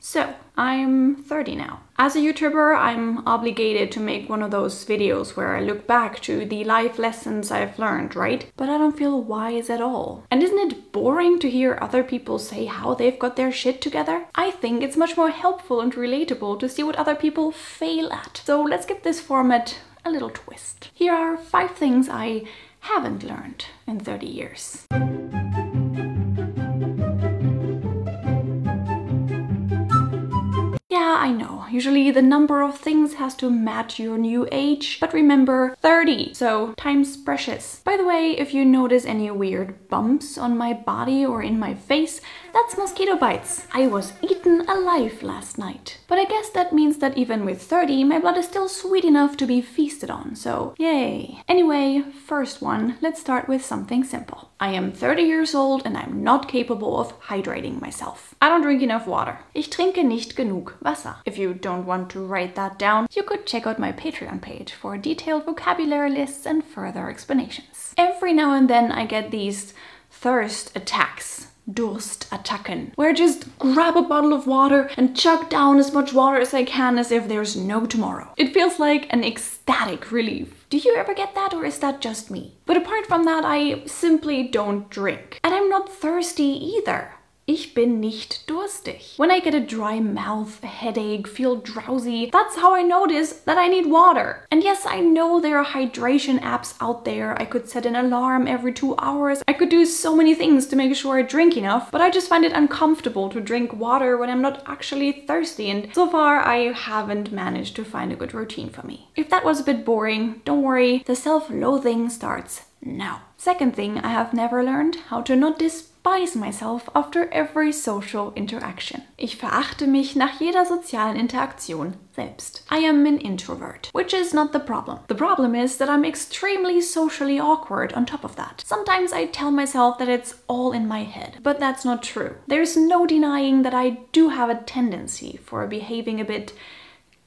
So, I'm 30 now. As a YouTuber, I'm obligated to make one of those videos where I look back to the life lessons I've learned, right? But I don't feel wise at all. And isn't it boring to hear other people say how they've got their shit together? I think it's much more helpful and relatable to see what other people fail at. So let's give this format a little twist. Here are 5 things I haven't learned in 30 years. Yeah, I know. Usually the number of things has to match your new age, but remember 30, so time's precious. By the way, if you notice any weird bumps on my body or in my face, that's mosquito bites. I was eaten alive last night. But I guess that means that even with 30, my blood is still sweet enough to be feasted on, so yay. Anyway, first one, let's start with something simple. I am 30 years old and I'm not capable of hydrating myself. I don't drink enough water. Ich trinke nicht genug Wasser. If you don't want to write that down, you could check out my Patreon page for detailed vocabulary lists and further explanations. Every now and then I get these thirst attacks. Durstattacken, where I just grab a bottle of water and chug down as much water as I can as if there's no tomorrow. It feels like an ecstatic relief. Do you ever get that, or is that just me? But apart from that, I simply don't drink. And I'm not thirsty either. Ich bin nicht durstig. When I get a dry mouth, a headache, feel drowsy, that's how I notice that I need water. And yes, I know there are hydration apps out there. I could set an alarm every 2 hours. I could do so many things to make sure I drink enough, but I just find it uncomfortable to drink water when I'm not actually thirsty, and so far I haven't managed to find a good routine for me. If that was a bit boring, don't worry, the self-loathing starts now. Second thing, I have never learned how to not despise myself after every social interaction. Ich verachte mich nach jeder sozialen Interaktion selbst. I am an introvert, which is not the problem. The problem is that I'm extremely socially awkward on top of that. Sometimes I tell myself that it's all in my head, but that's not true. There's no denying that I do have a tendency for behaving a bit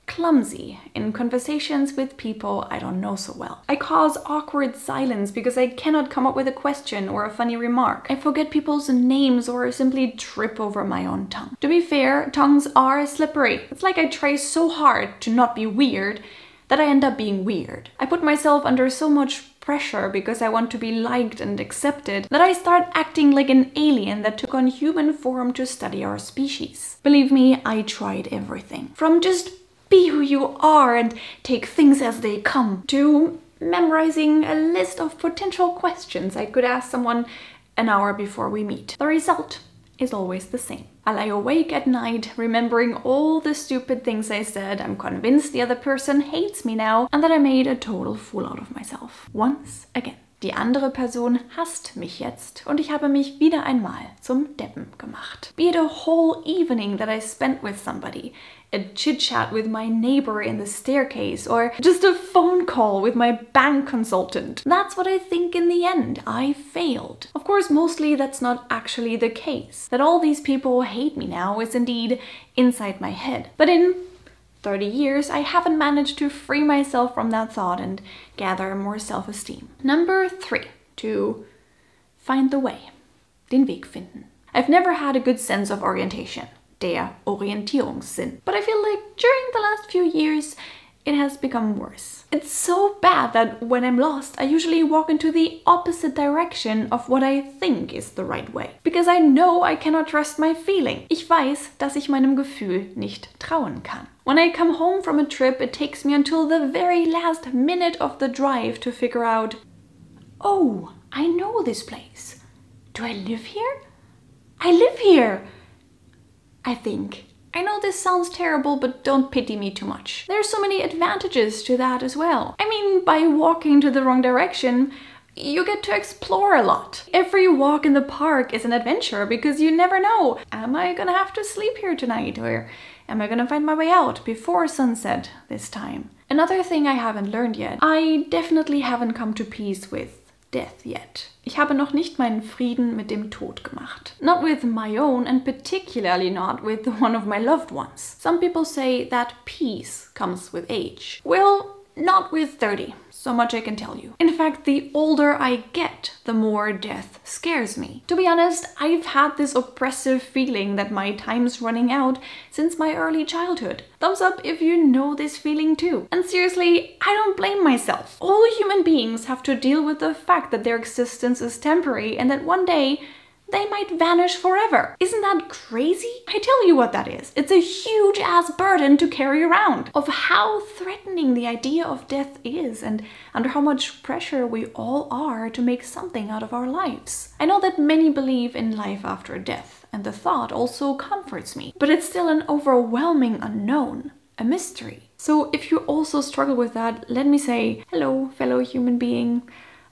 clumsy in conversations with people I don't know so well. I cause awkward silence because I cannot come up with a question or a funny remark. I forget people's names or simply trip over my own tongue. To be fair, tongues are slippery. It's like I try so hard to not be weird that I end up being weird. I put myself under so much pressure because I want to be liked and accepted that I start acting like an alien that took on human form to study our species. Believe me, I tried everything. From just be who you are and take things as they come, to memorizing a list of potential questions I could ask someone an hour before we meet. The result is always the same. I lie awake at night, remembering all the stupid things I said. I'm convinced the other person hates me now and that I made a total fool out of myself. Once again. Die andere Person hasst mich jetzt und ich habe mich wieder einmal zum Deppen gemacht. Be it a whole evening that I spent with somebody, a chit-chat with my neighbor in the staircase, or just a phone call with my bank consultant. That's what I think in the end. I failed. Of course, mostly that's not actually the case. That all these people hate me now is indeed inside my head. But in 30 years, I haven't managed to free myself from that thought and gather more self-esteem. Number 3, to find the way. Den Weg finden. I've never had a good sense of orientation. Der Orientierungssinn. But I feel like during the last few years, it has become worse. It's so bad that when I'm lost, I usually walk into the opposite direction of what I think is the right way. Because I know I cannot trust my feeling. Ich weiß, dass ich meinem Gefühl nicht trauen kann. When I come home from a trip, it takes me until the very last minute of the drive to figure out, oh, I know this place. Do I live here? I live here! I think. I know this sounds terrible, but don't pity me too much. There are so many advantages to that as well. I mean, by walking to the wrong direction, you get to explore a lot. Every walk in the park is an adventure because you never know. Am I gonna have to sleep here tonight? Or am I gonna find my way out before sunset this time? Another thing I haven't learned yet. I definitely haven't come to peace with death yet. Ich habe noch nicht meinen Frieden mit dem Tod gemacht. Not with my own, and particularly not with one of my loved ones. Some people say that peace comes with age. Well, not with 30. So much I can tell you. In fact, the older I get, the more death scares me. To be honest, I've had this oppressive feeling that my time's running out since my early childhood. Thumbs up if you know this feeling too. And seriously, I don't blame myself. All human beings have to deal with the fact that their existence is temporary and that one day they might vanish forever. Isn't that crazy? I tell you what that is. It's a huge ass burden to carry around of how threatening the idea of death is and under how much pressure we all are to make something out of our lives. I know that many believe in life after death, and the thought also comforts me, but it's still an overwhelming unknown, a mystery. So if you also struggle with that, let me say, hello, fellow human being.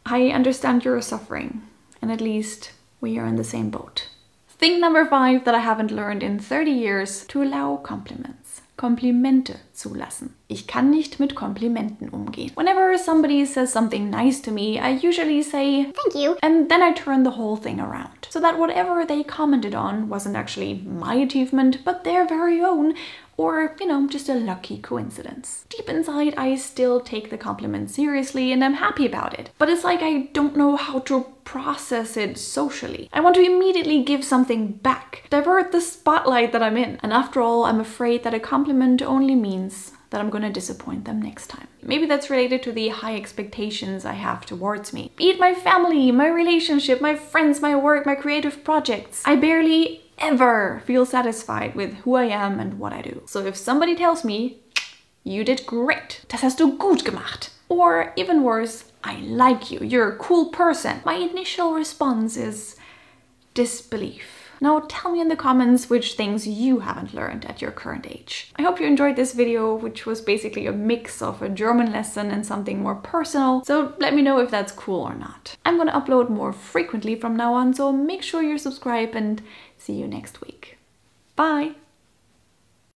I understand your suffering, and at least we are in the same boat. Thing number 5 that I haven't learned in 30 years, to allow compliments. Komplimente zulassen. Ich kann nicht mit Komplimenten umgehen. Whenever somebody says something nice to me, I usually say, thank you, and then I turn the whole thing around. So that whatever they commented on wasn't actually my achievement, but their very own, or, you know, just a lucky coincidence. Deep inside, I still take the compliment seriously and I'm happy about it. But it's like I don't know how to process it socially. I want to immediately give something back, divert the spotlight that I'm in. And after all, I'm afraid that a compliment only means that I'm gonna disappoint them next time. Maybe that's related to the high expectations I have towards me. Be it my family, my relationship, my friends, my work, my creative projects. I barely ever feel satisfied with who I am and what I do. So if somebody tells me, you did great, das hast du gut gemacht, or even worse, I like you, you're a cool person, my initial response is disbelief. Now tell me in the comments which things you haven't learned at your current age. I hope you enjoyed this video, which was basically a mix of a German lesson and something more personal, so let me know if that's cool or not. I'm gonna upload more frequently from now on, so make sure you're subscribed and see you next week. Bye!